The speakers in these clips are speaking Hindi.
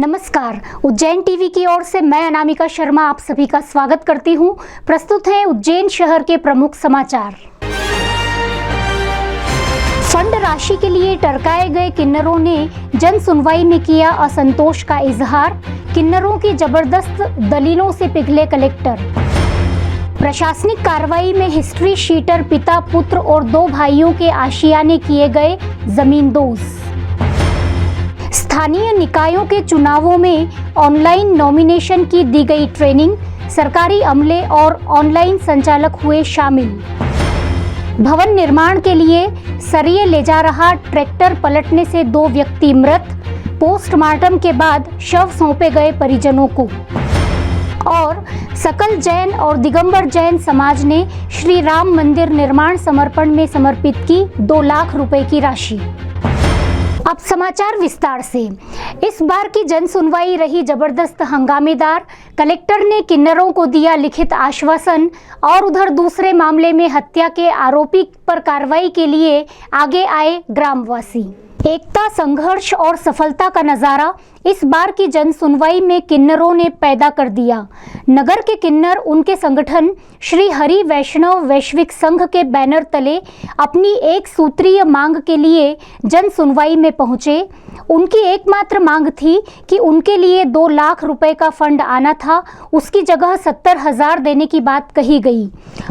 नमस्कार, उज्जैन टीवी की ओर से मैं अनामिका शर्मा आप सभी का स्वागत करती हूं। प्रस्तुत है उज्जैन शहर के प्रमुख समाचार। फंड राशि के लिए टरकाए गए किन्नरों ने जन सुनवाई में किया असंतोष का इजहार। किन्नरों की जबरदस्त दलीलों से पिघले कलेक्टर। प्रशासनिक कार्रवाई में हिस्ट्री शीटर पिता पुत्र और 2 भाइयों के आशियाने किए गए जमींदोज। स्थानीय निकायों के चुनावों में ऑनलाइन नॉमिनेशन की दी गई ट्रेनिंग। सरकारी अमले और ऑनलाइन संचालक हुए शामिल। भवन निर्माण के लिए सरिये ले जा रहा ट्रैक्टर पलटने से 2 व्यक्ति मृत। पोस्टमार्टम के बाद शव सौंपे गए परिजनों को। और सकल जैन और दिगंबर जैन समाज ने श्री राम मंदिर निर्माण समर्पण में समर्पित की 2 लाख रुपए की राशि। अब समाचार विस्तार से। इस बार की जन सुनवाई रही जबरदस्त हंगामेदार। कलेक्टर ने किन्नरों को दिया लिखित आश्वासन और उधर दूसरे मामले में हत्या के आरोपी पर कार्रवाई के लिए आगे आए ग्रामवासी। एकता, संघर्ष और सफलता का नजारा इस बार की जन सुनवाई में किन्नरों ने पैदा कर दिया। नगर के किन्नर उनके संगठन श्री हरि वैष्णव वैश्विक संघ के बैनर तले अपनी एक सूत्रीय मांग के लिए जन सुनवाई में पहुंचे। उनकी एकमात्र मांग थी कि उनके लिए 2 लाख रुपए का फंड आना था, उसकी जगह 70,000 देने की बात कही गई।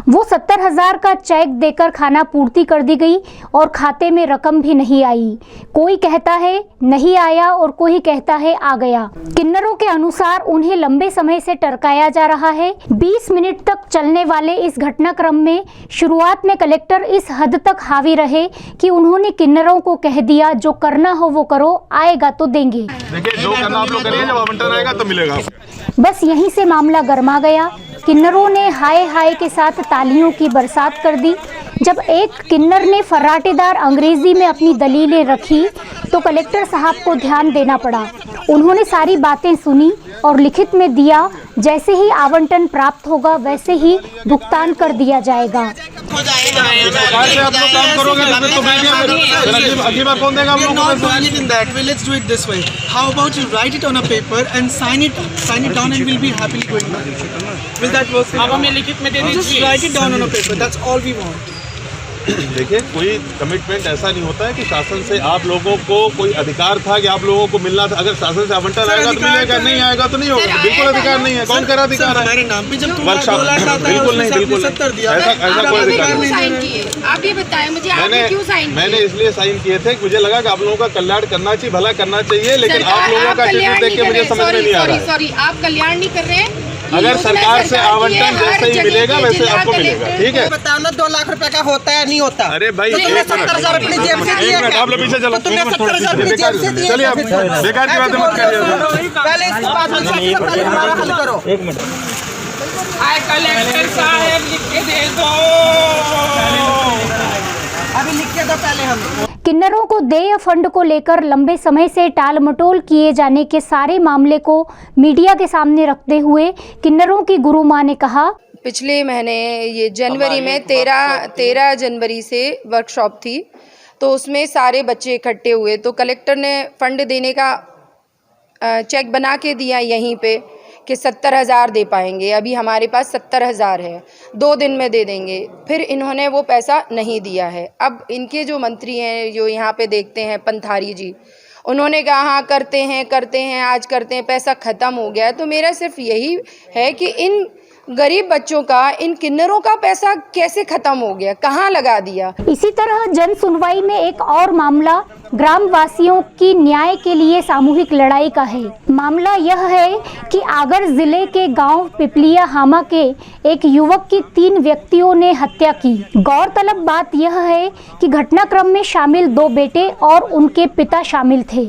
वो 70,000 का चेक देकर खाना पूर्ति कर दी गई और खाते में रकम भी नहीं आई। कोई कहता है नहीं आया और कोई कहता है आ गया। किन्नरों के अनुसार उन्हें लंबे समय से टरकाया जा रहा है। 20 मिनट तक चलने वाले इस घटनाक्रम में शुरुआत में कलेक्टर इस हद तक हावी रहे कि उन्होंने किन्नरों को कह दिया जो करना हो वो करो, आएगा तो देंगे। देखिए जो करना आप लोग करिए, जब आवंटन आएगा तो मिलेगा। बस यहीं से मामला गर्मा गया। किन्नरों ने हाय हाय के साथ तालियों की बरसात कर दी। जब एक किन्नर ने फर्राटेदार अंग्रेजी में अपनी दलीलें रखी तो कलेक्टर साहब को ध्यान देना पड़ा। उन्होंने सारी बातें सुनी और लिखित में दिया। जैसे ही आवंटन प्राप्त होगा वैसे ही भुगतान कर दिया जाएगा। देखिए कोई कमिटमेंट ऐसा नहीं होता है कि शासन से आप लोगों को कोई अधिकार था कि आप लोगों को मिलना था। अगर शासन से आवंटन आएगा तो मिलेगा, नहीं आएगा तो नहीं होगा। बिल्कुल अधिकार नहीं है। कौन करा अधिकार है? वर्कशॉप बिल्कुल नहीं, बिल्कुल ऐसा कोई अधिकार नहीं। आप ये बताएं मुझे, आपने क्यों साइन किए? मैंने इसलिए साइन किए थे, मुझे लगा कि आप लोगों का कल्याण करना चाहिए, भला करना चाहिए, लेकिन आप लोगों का ट्रीटमेंट देख के मुझे समझ में नहीं आ रहा है। सॉरी, आप कल्याण नहीं कर रहे हैं। अगर सरकार से आवंटन जैसे ही मिलेगा वैसे आपको मिलेगा, ठीक है? बताओ ना 2 लाख रुपए का होता है नहीं होता? अरे भाई तो तुमने 70,000 अपनी जेब से दिए क्या? आप लोग पीछे चलो, तुमने 70,000 अपनी जेब से दिए? चलिए आप बेकार की बातें मत करिए। पहले इस बात में हमारा हल करो। 1 मिनट। कलेक्टर साहब लिख के दे दो, अभी लिख के दो पहले हम। किन्नरों को देय फंड को लेकर लंबे समय से टाल मटोल किए जाने के सारे मामले को मीडिया के सामने रखते हुए किन्नरों की गुरु माँ ने कहा, पिछले महीने ये जनवरी में 13 जनवरी से वर्कशॉप थी, तो उसमें सारे बच्चे इकट्ठे हुए, तो कलेक्टर ने फंड देने का चेक बना के दिया यहीं पे कि 70,000 दे पाएंगे। अभी हमारे पास 70,000 है, 2 दिन में दे देंगे। फिर इन्होंने वो पैसा नहीं दिया है। अब इनके जो मंत्री हैं जो यहाँ पे देखते हैं पंथारी जी, उन्होंने कहा हाँ करते हैं आज करते हैं, पैसा ख़त्म हो गया है। तो मेरा सिर्फ यही है कि इन गरीब बच्चों का, इन किन्नरों का पैसा कैसे खत्म हो गया, कहाँ लगा दिया। इसी तरह जन सुनवाई में एक और मामला ग्रामवासियों की न्याय के लिए सामूहिक लड़ाई का है। मामला यह है कि आगर जिले के गांव पिपलिया हामा के एक युवक की 3 व्यक्तियों ने हत्या की। गौरतलब बात यह है कि घटनाक्रम में शामिल 2 बेटे और उनके पिता शामिल थे।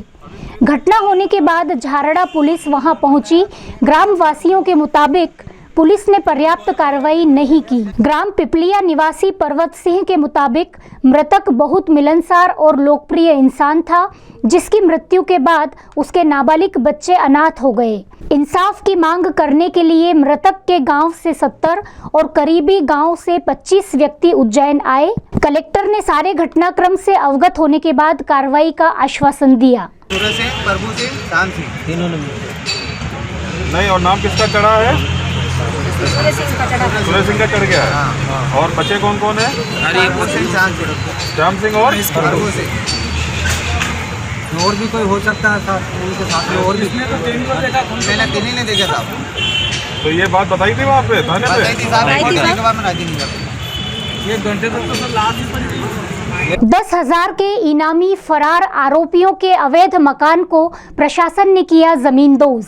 घटना होने के बाद झारड़ा पुलिस वहां पहुंची। ग्रामवासियों के मुताबिक पुलिस ने पर्याप्त कार्रवाई नहीं की। ग्राम पिपलिया निवासी पर्वत सिंह के मुताबिक मृतक बहुत मिलनसार और लोकप्रिय इंसान था, जिसकी मृत्यु के बाद उसके नाबालिग बच्चे अनाथ हो गए। इंसाफ की मांग करने के लिए मृतक के गांव से 70 और करीबी गांव से 25 व्यक्ति उज्जैन आए। कलेक्टर ने सारे घटनाक्रम से अवगत होने के बाद कार्रवाई का आश्वासन दिया। सूर्य सिंह, प्रभु सिंह, राम सिंह, तीनों ने नहीं, और नाम किसका चढ़ा है? सूर्य सिंह का चढ़ गया है। और बच्चे कौन कौन है? प्रभु सिंह, श्याम सिंह और प्रभु सिंह। और भी कोई हो सकता है साथ उनके साथ में, और भी मैंने तीन ही ने देखा था। तो ये बात बताई थी वहाँ पे थाने पे? बताई थी साहब, के बाद में राजी नहीं करते। एक घंटे तक तो लास्ट 10,000 के इनामी फरार आरोपियों के अवैध मकान को प्रशासन ने किया जमींदोज।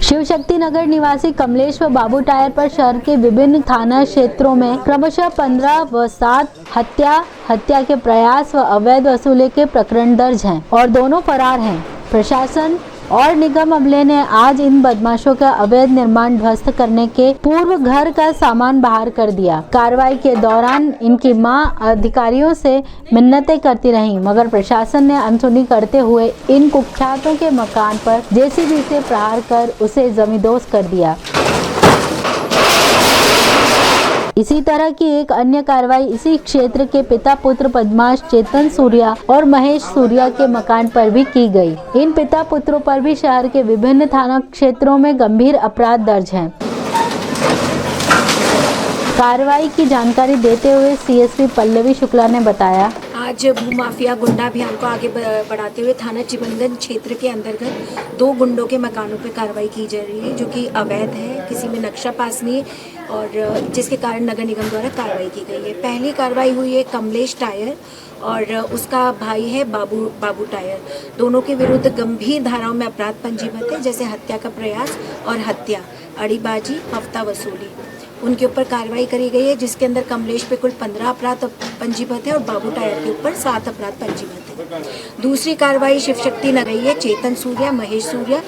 शिव शक्ति नगर निवासी कमलेश व बाबू टायर पर शहर के विभिन्न थाना क्षेत्रों में क्रमशः 15 व 7 हत्या के प्रयास व अवैध वसूली के प्रकरण दर्ज हैं और दोनों फरार हैं। प्रशासन और निगम अमले ने आज इन बदमाशों का अवैध निर्माण ध्वस्त करने के पूर्व घर का सामान बाहर कर दिया। कार्रवाई के दौरान इनकी मां अधिकारियों से मिन्नतें करती रहीं, मगर प्रशासन ने अनसुनी करते हुए इन कुख्यातों के मकान पर जेसीबी से प्रहार कर उसे जमींदोज कर दिया। इसी तरह की एक अन्य कार्रवाई इसी क्षेत्र के पिता पुत्र बदमाश चेतन सूर्या और महेश सूर्या के मकान पर भी की गई। इन पिता पुत्रों पर भी शहर के विभिन्न थाना क्षेत्रों में गंभीर अपराध दर्ज हैं। कार्रवाई की जानकारी देते हुए सीएसपी पल्लवी शुक्ला ने बताया, आज भूमाफिया गुंडा अभियान को आगे बढ़ाते हुए थाना चिबंदन क्षेत्र के अंतर्गत 2 गुंडों के मकानों पर कार्रवाई की जा रही है, जो कि अवैध है, किसी में नक्शा पास नहीं है और जिसके कारण नगर निगम द्वारा कार्रवाई की गई है। पहली कार्रवाई हुई है कमलेश टायर और उसका भाई है बाबू टायर। दोनों के विरुद्ध गंभीर धाराओं में अपराध पंजीबद्ध है, जैसे हत्या का प्रयास और हत्या, अड़ीबाजी, हफ्ता वसूली। उनके ऊपर कार्रवाई करी गई है, जिसके अंदर कमलेश पे कुल 15 अपराध पंजीबद्ध है और बाबू टायर के ऊपर 7 अपराध पंजीबद्ध है। दूसरी कार्रवाई शिव शक्ति नगर है, चेतन सूर्या, महेश सूर्या,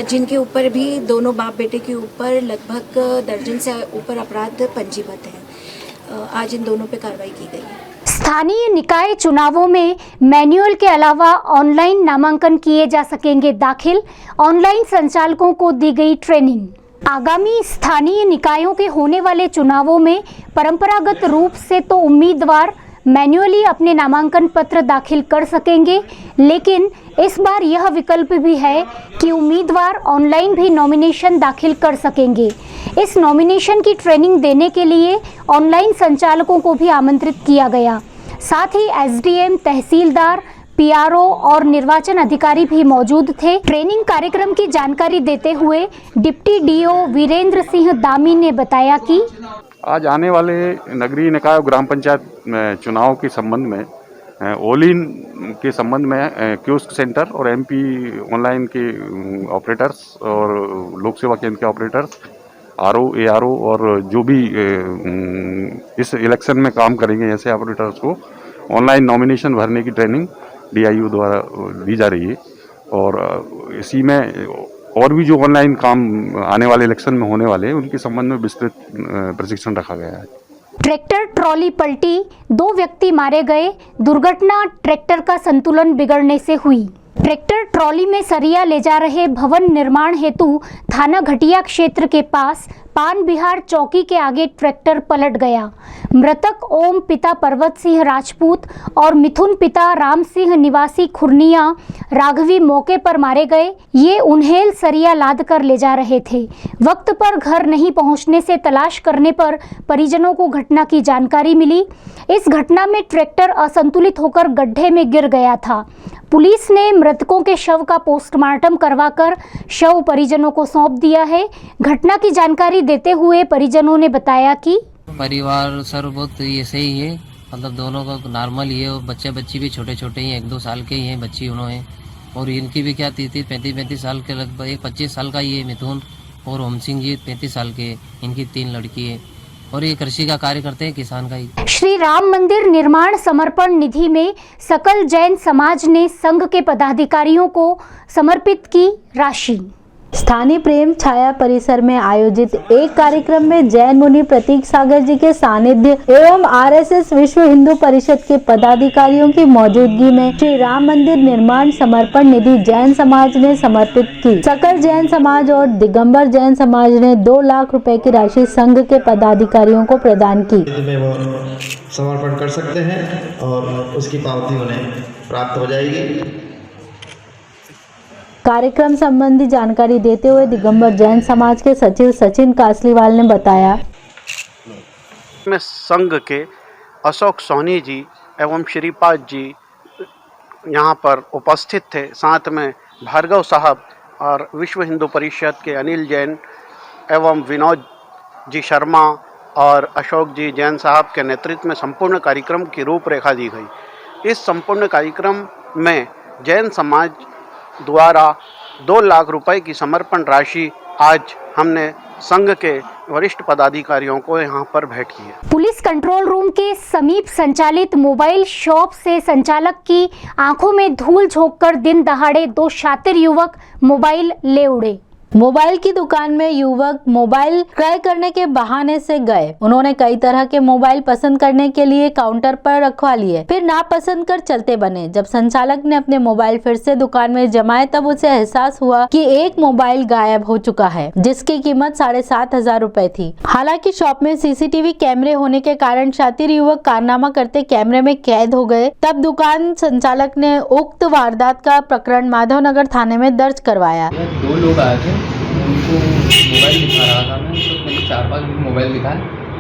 जिनके ऊपर भी दोनों बाप बेटे के ऊपर लगभग दर्जन से ऊपर अपराध पंजीबद्ध है। आज इन दोनों पे कार्रवाई की गई है। स्थानीय निकाय चुनावों में मैनुअल के अलावा ऑनलाइन नामांकन किए जा सकेंगे दाखिल, ऑनलाइन संचालकों को दी गई ट्रेनिंग। आगामी स्थानीय निकायों के होने वाले चुनावों में परंपरागत रूप से तो उम्मीदवार मैन्युअली अपने नामांकन पत्र दाखिल कर सकेंगे, लेकिन इस बार यह विकल्प भी है कि उम्मीदवार ऑनलाइन भी नॉमिनेशन दाखिल कर सकेंगे। इस नॉमिनेशन की ट्रेनिंग देने के लिए ऑनलाइन संचालकों को भी आमंत्रित किया गया। साथ ही एसडीएम, तहसीलदार, पीआरओ और निर्वाचन अधिकारी भी मौजूद थे। ट्रेनिंग कार्यक्रम की जानकारी देते हुए डिप्टी डीओ वीरेंद्र सिंह दामी ने बताया कि आज आने वाले नगरीय निकाय ग्राम पंचायत चुनाव के संबंध में ओलिन के संबंध में कियोस्क सेंटर और एमपी ऑनलाइन के ऑपरेटर्स और लोक सेवा केंद्र के ऑपरेटर्स, आरओ, एआरओ और जो भी इस इलेक्शन में काम करेंगे ऐसे ऑपरेटर्स को ऑनलाइन नॉमिनेशन भरने की ट्रेनिंग डीआईयू द्वारा दी जा रही है। और इसी में और भी जो ऑनलाइन काम आने वाले इलेक्शन में होने वाले हैं उनके संबंध में विस्तृत प्रशिक्षण रखा गया है। ट्रैक्टर ट्रॉली पलटी, 2 व्यक्ति मारे गए। दुर्घटना ट्रैक्टर का संतुलन बिगड़ने से हुई। ट्रैक्टर ट्रॉली में सरिया ले जा रहे भवन निर्माण हेतु थाना घटिया क्षेत्र के पास पान बिहार चौकी के आगे ट्रैक्टर पलट गया। मृतक ओम पिता पर्वत सिंह राजपूत और मिथुन पिता राम सिंह निवासी खुरनिया राघवी मौके पर मारे गए। ये उन्हेल सरिया लाद कर ले जा रहे थे। वक्त पर घर नहीं पहुंचने से तलाश करने पर परिजनों को घटना की जानकारी मिली। इस घटना में ट्रैक्टर असंतुलित होकर गड्ढे में गिर गया था। पुलिस ने मृतकों के शव का पोस्टमार्टम करवाकर शव परिजनों को सौंप दिया है। घटना की जानकारी देते हुए परिजनों ने बताया कि परिवार सर बहुत ऐसे ही है, मतलब दोनों का नॉर्मल ही है और बच्चे बच्ची भी छोटे छोटे ही हैं, 1-2 साल के ही हैं बच्ची उन्होंने। और इनकी भी क्या 30-35 साल के लगभग, एक 25 साल का ही है मिथुन और ओम सिंह जी 35 साल के, इनकी 3 लड़की है और ये कृषि का कार्य करते हैं, किसान का ही। श्री राम मंदिर निर्माण समर्पण निधि में सकल जैन समाज ने संघ के पदाधिकारियों को समर्पित की राशि। स्थानीय प्रेम छाया परिसर में आयोजित एक कार्यक्रम में जैन मुनि प्रतीक सागर जी के सानिध्य एवं आरएसएस विश्व हिंदू परिषद के पदाधिकारियों की मौजूदगी में श्री राम मंदिर निर्माण समर्पण निधि जैन समाज ने समर्पित की। सकल जैन समाज और दिगंबर जैन समाज ने 2 लाख रुपए की राशि संघ के पदाधिकारियों को प्रदान की। वो समर्पण कर सकते हैं और उसकी पावती उन्हें प्राप्त हो जाएगी। कार्यक्रम संबंधी जानकारी देते हुए दिगंबर जैन समाज के सचिव सचिन कासलीवाल ने बताया। में संघ के अशोक सोनी जी एवं श्रीपाद जी यहाँ पर उपस्थित थे, साथ में भार्गव साहब और विश्व हिंदू परिषद के अनिल जैन एवं विनोद जी शर्मा और अशोक जी जैन साहब के नेतृत्व में संपूर्ण कार्यक्रम की रूपरेखा दी गई। इस संपूर्ण कार्यक्रम में जैन समाज द्वारा 2 लाख रुपए की समर्पण राशि आज हमने संघ के वरिष्ठ पदाधिकारियों को यहाँ पर भेंट की है। पुलिस कंट्रोल रूम के समीप संचालित मोबाइल शॉप से संचालक की आंखों में धूल झोंककर दिन दहाड़े 2 शातिर युवक मोबाइल ले उड़े। मोबाइल की दुकान में युवक मोबाइल क्रय करने के बहाने से गए। उन्होंने कई तरह के मोबाइल पसंद करने के लिए काउंटर पर रखवा लिए, फिर नापसंद कर चलते बने। जब संचालक ने अपने मोबाइल फिर से दुकान में जमाए तब उसे एहसास हुआ कि एक मोबाइल गायब हो चुका है, जिसकी कीमत 7,500 रुपए थी। हालांकि शॉप में सीसीटीवी कैमरे होने के कारण शातिर युवक कारनामा करते कैमरे में कैद हो गए। तब दुकान संचालक ने उक्त वारदात का प्रकरण माधवनगर थाने में दर्ज करवाया। 2 लोग आए थे, उनको मोबाइल दिखा रहा था मैं, तो मैंने 4-5 मोबाइल दिखाया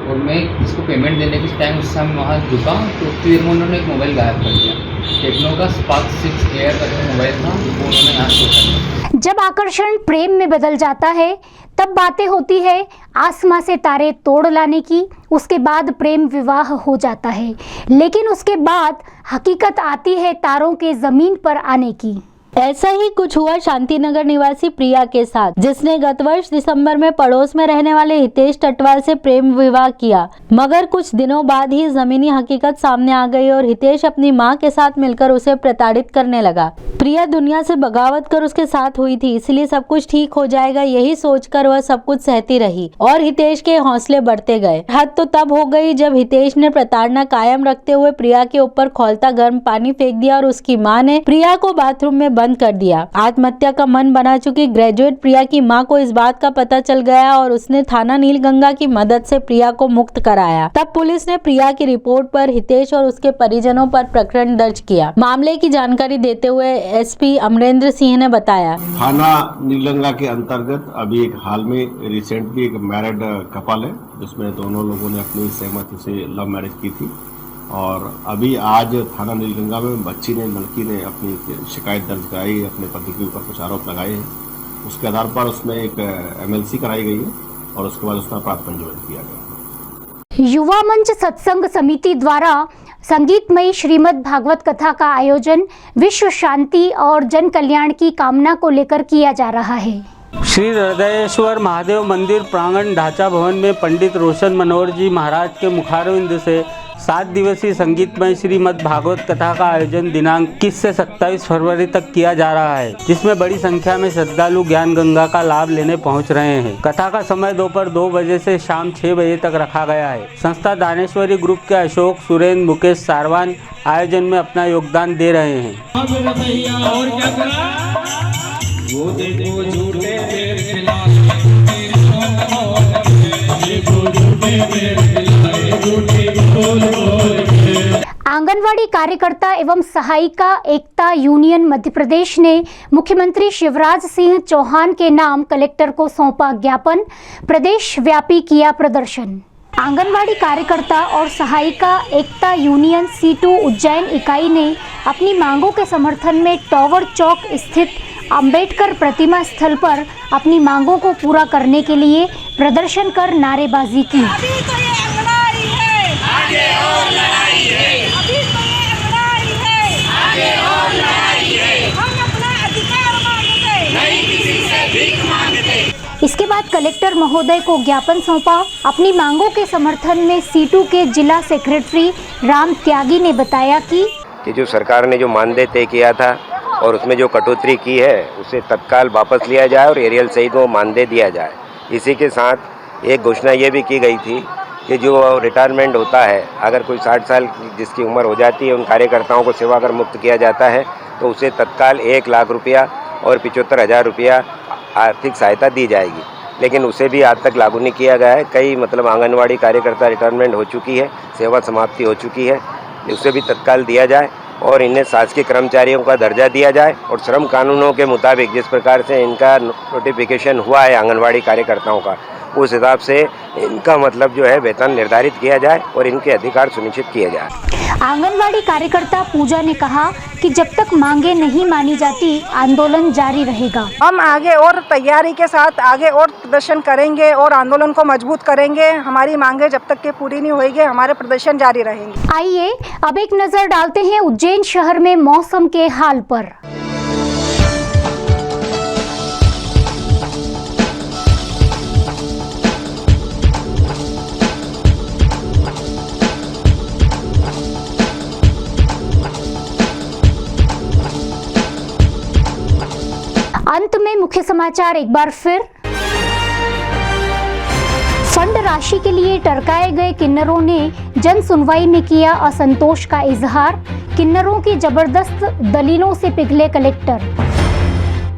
और मैं इसको पेमेंट देने के टाइम उस समय वहाँ झुका तो उतनी देर में उन्होंने एक मोबाइल गायब कर दिया। टेक्नो का स्पार्क 6 एयर का मोबाइल था, वो उन्होंने यहाँ से उठाया। जब आकर्षण प्रेम में बदल जाता है तब बातें होती है आसमां से तारे तोड़ लाने की। उसके बाद प्रेम विवाह हो जाता है, लेकिन उसके बाद हकीकत आती है तारों के जमीन पर आने की। ऐसा ही कुछ हुआ शांतिनगर निवासी प्रिया के साथ, जिसने गत वर्ष दिसंबर में पड़ोस में रहने वाले हितेश टटवाल से प्रेम विवाह किया। मगर कुछ दिनों बाद ही जमीनी हकीकत सामने आ गई और हितेश अपनी मां के साथ मिलकर उसे प्रताड़ित करने लगा। प्रिया दुनिया से बगावत कर उसके साथ हुई थी, इसलिए सब कुछ ठीक हो जाएगा यही सोचकर वह सब कुछ सहती रही और हितेश के हौसले बढ़ते गए। हद तो तब हो गई जब हितेश ने प्रताड़ना कायम रखते हुए प्रिया के ऊपर खौलता गर्म पानी फेंक दिया और उसकी मां ने प्रिया को बाथरूम में बंद कर दिया। आत्महत्या का मन बना चुकी ग्रेजुएट प्रिया की मां को इस बात का पता चल गया और उसने थाना नीलगंगा की मदद से प्रिया को मुक्त कराया। तब पुलिस ने प्रिया की रिपोर्ट पर हितेश और उसके परिजनों पर प्रकरण दर्ज किया। मामले की जानकारी देते हुए एसपी अमरेंद्र सिंह ने बताया, थाना नीलगंगा के अंतर्गत अभी एक हाल में रिसेंटली एक मैरिड कपल है, जिसमें दोनों लोगों ने अपनी सहमति से लव मैरिज की थी और अभी आज थाना नीलगंगा में लड़की ने अपनी शिकायत दर्ज कराई, अपने पति के ऊपर कुछ आरोप लगाए हैं। उसके आधार पर उसमें एक MLC कराई गई है और उसके बाद उसका अपराध पंजीबद्ध किया गया। युवा मंच सत्संग समिति द्वारा संगीतमयी श्रीमद् भागवत कथा का आयोजन विश्व शांति और जन कल्याण की कामना को लेकर किया जा रहा है। श्री हृदयेश्वर महादेव मंदिर प्रांगण ढांचा भवन में पंडित रोशन मनोहर जी महाराज के मुखारविंद से 7 दिवसीय संगीतमय श्रीमद् भागवत कथा का आयोजन दिनांक 21 से 27 फरवरी तक किया जा रहा है, जिसमें बड़ी संख्या में श्रद्धालु ज्ञान गंगा का लाभ लेने पहुंच रहे हैं। कथा का समय दोपहर 2 बजे से शाम 6 बजे तक रखा गया है। संस्था दानेश्वरी ग्रुप के अशोक, सुरेंद्र, मुकेश सारवान आयोजन में अपना योगदान दे रहे हैं। आंगनवाड़ी कार्यकर्ता एवं सहायिका एकता यूनियन मध्य प्रदेश ने मुख्यमंत्री शिवराज सिंह चौहान के नाम कलेक्टर को सौंपा ज्ञापन, प्रदेश व्यापी किया प्रदर्शन। आंगनवाड़ी कार्यकर्ता और सहायिका एकता यूनियन C2 उज्जैन इकाई ने अपनी मांगों के समर्थन में टॉवर चौक स्थित अंबेडकर प्रतिमा स्थल पर अपनी मांगों को पूरा करने के लिए प्रदर्शन कर नारेबाजी की। इसके बाद कलेक्टर महोदय को ज्ञापन सौंपा। अपनी मांगों के समर्थन में C2 के जिला सेक्रेटरी राम त्यागी ने बताया कि जो सरकार ने जो मानदेय तय किया था और उसमें जो कटौती की है उसे तत्काल वापस लिया जाए और एरियल सहित वो मानदेय दिया जाए। इसी के साथ एक घोषणा ये भी की गई थी कि जो रिटायरमेंट होता है, अगर कोई 60 साल जिसकी उम्र हो जाती है, उन कार्यकर्ताओं को सेवा कर मुक्त किया जाता है तो उसे तत्काल 1 लाख रुपया और 75,000 रुपया आर्थिक सहायता दी जाएगी। लेकिन उसे भी आज तक लागू नहीं किया गया है। कई आंगनवाड़ी कार्यकर्ता रिटायरमेंट हो चुकी है, सेवा समाप्ति हो चुकी है, उसे भी तत्काल दिया जाए। और इन्हें शासकीय कर्मचारियों का दर्जा दिया जाए और श्रम कानूनों के मुताबिक जिस प्रकार से इनका नोटिफिकेशन हुआ है आंगनवाड़ी कार्यकर्ताओं का, उस हिसाब से इनका मतलब जो है वेतन निर्धारित किया जाए और इनके अधिकार सुनिश्चित किए जाए। आंगनवाड़ी कार्यकर्ता पूजा ने कहा कि जब तक मांगे नहीं मानी जाती आंदोलन जारी रहेगा। हम आगे और तैयारी के साथ आगे और प्रदर्शन करेंगे और आंदोलन को मजबूत करेंगे। हमारी मांगे जब तक के पूरी नहीं होगी हमारे प्रदर्शन जारी रहेंगे। आइए अब एक नजर डालते हैं उज्जैन शहर में मौसम के हाल पर। अंत में मुख्य समाचार एक बार फिर। फंड राशि के लिए टरकाए गए किन्नरों ने जन सुनवाई में किया असंतोष का इजहार। किन्नरों की जबरदस्त दलीलों से पिघले कलेक्टर।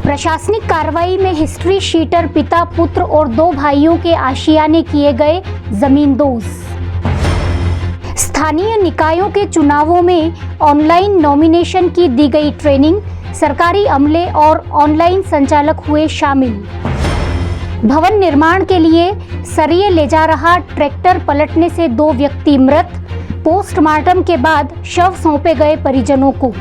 प्रशासनिक कार्रवाई में हिस्ट्री शीटर पिता पुत्र और 2 भाइयों के आशियाने किए गए जमींदोज। स्थानीय निकायों के चुनावों में ऑनलाइन नॉमिनेशन की दी गई ट्रेनिंग, सरकारी अमले और ऑनलाइन संचालक हुए शामिल। भवन निर्माण के लिए सरिये ले जा रहा ट्रैक्टर पलटने से 2 व्यक्ति मृत। पोस्टमार्टम के बाद शव सौंपे गए परिजनों को।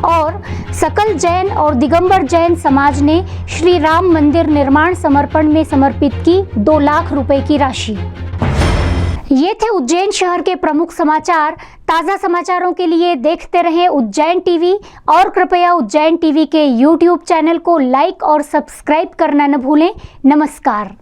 और सकल जैन और दिगंबर जैन समाज ने श्री राम मंदिर निर्माण समर्पण में समर्पित की 2 लाख रुपए की राशि। ये थे उज्जैन शहर के प्रमुख समाचार। ताज़ा समाचारों के लिए देखते रहें उज्जैन टीवी और कृपया उज्जैन टीवी के YouTube चैनल को लाइक और सब्सक्राइब करना न भूलें। नमस्कार।